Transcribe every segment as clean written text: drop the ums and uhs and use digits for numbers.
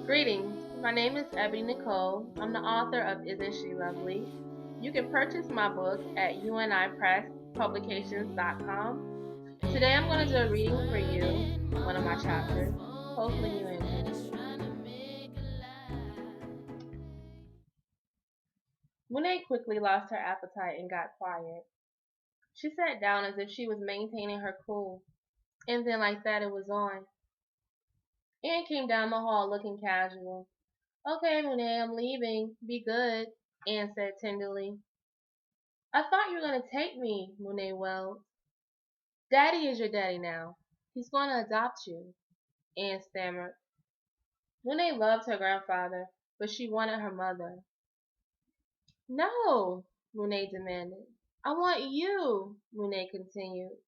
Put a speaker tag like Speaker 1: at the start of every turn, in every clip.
Speaker 1: Greetings, my name is Ebony Nicole. I'm the author of Isn't She Lovely? You can purchase my book at unipresspublications.com. Today I'm going to do a reading for you, one of my chapters. Hopefully you enjoy. Monet quickly lost her appetite and got quiet. She sat down as if she was maintaining her cool, and then like that it was on. Anne came down the hall looking casual. "Okay, Monet, I'm leaving. Be good," Anne said tenderly. "I thought you were going to take me," Monet wailed. "Daddy is your daddy now. He's going to adopt you," Anne stammered. Monet loved her grandfather, but she wanted her mother. "No," Monet demanded. "I want you," Monet continued.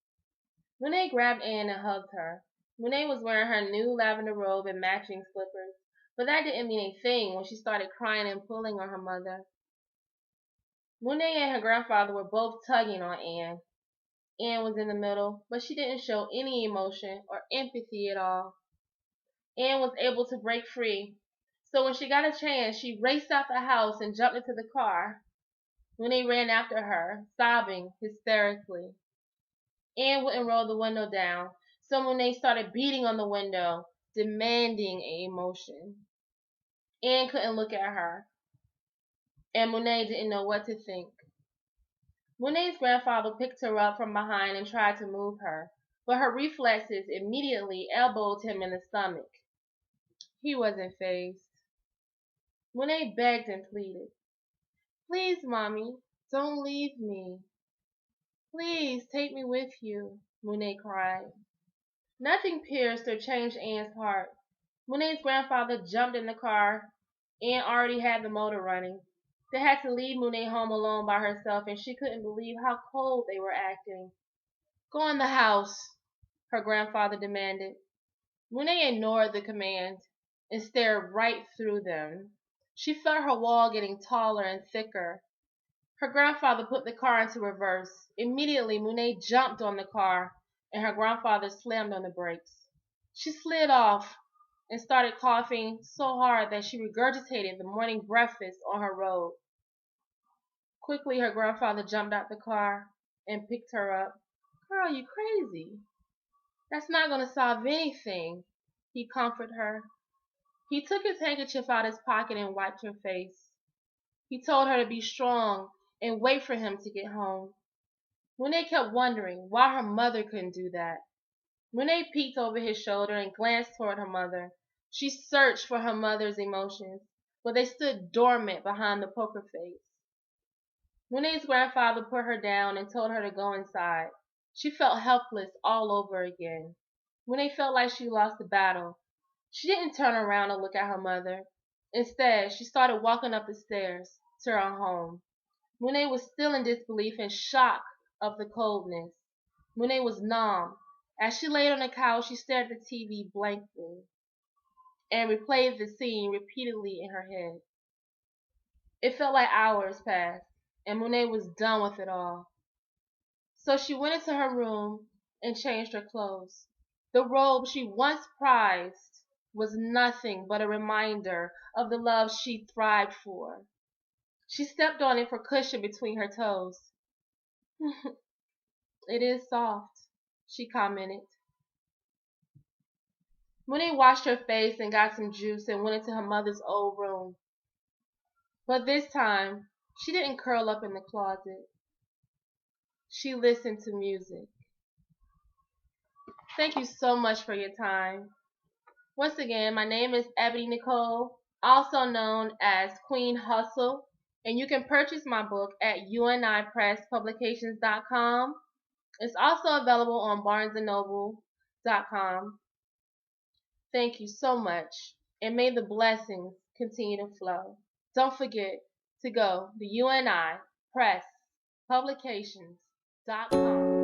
Speaker 1: Monet grabbed Anne and hugged her. Monet was wearing her new lavender robe and matching slippers, but that didn't mean a thing when she started crying and pulling on her mother. Monet and her grandfather were both tugging on Anne. Anne was in the middle, but she didn't show any emotion or empathy at all. Anne was able to break free, so when she got a chance, she raced out the house and jumped into the car. Monet ran after her, sobbing hysterically. Anne wouldn't roll the window down, so Monet started beating on the window, demanding an emotion. Anne couldn't look at her, and Monet didn't know what to think. Monet's grandfather picked her up from behind and tried to move her, but her reflexes immediately elbowed him in the stomach. He wasn't fazed. Monet begged and pleaded. "Please, Mommy, don't leave me. Please take me with you," Monet cried. Nothing pierced or changed Anne's heart. Monet's grandfather jumped in the car. Anne already had the motor running. They had to leave Monet home alone by herself, and she couldn't believe how cold they were acting. "Go in the house," her grandfather demanded. Monet ignored the command and stared right through them. She felt her wall getting taller and thicker. Her grandfather put the car into reverse. Immediately, Monet jumped on the car, and her grandfather slammed on the brakes. She slid off and started coughing so hard that she regurgitated the morning breakfast on her road. Quickly, her grandfather jumped out the car and picked her up. "Girl, you crazy. That's not going to solve anything," he comforted her. He took his handkerchief out of his pocket and wiped her face. He told her to be strong and wait for him to get home. Monet kept wondering why her mother couldn't do that. Monet peeked over his shoulder and glanced toward her mother. She searched for her mother's emotions, but they stood dormant behind the poker face. Monet's grandfather put her down and told her to go inside. She felt helpless all over again. Monet felt like she lost the battle. She didn't turn around and look at her mother. Instead, she started walking up the stairs to her home. Monet was still in disbelief and shock of the coldness. Monet was numb. As she laid on the couch, she stared at the TV blankly and replayed the scene repeatedly in her head. It felt like hours passed, and Monet was done with it all. So she went into her room and changed her clothes. The robe she once prized was nothing but a reminder of the love she thrived for. She stepped on it for cushion between her toes. "It is soft," she commented. Monet washed her face and got some juice and went into her mother's old room. But this time, she didn't curl up in the closet. She listened to music. Thank you so much for your time. Once again, my name is Ebony Nicole, also known as QueenHustle, and you can purchase my book at unipresspublications.com. It's also available on barnesandnoble.com. Thank you so much, and may the blessings continue to flow. Don't forget to go to unipresspublications.com.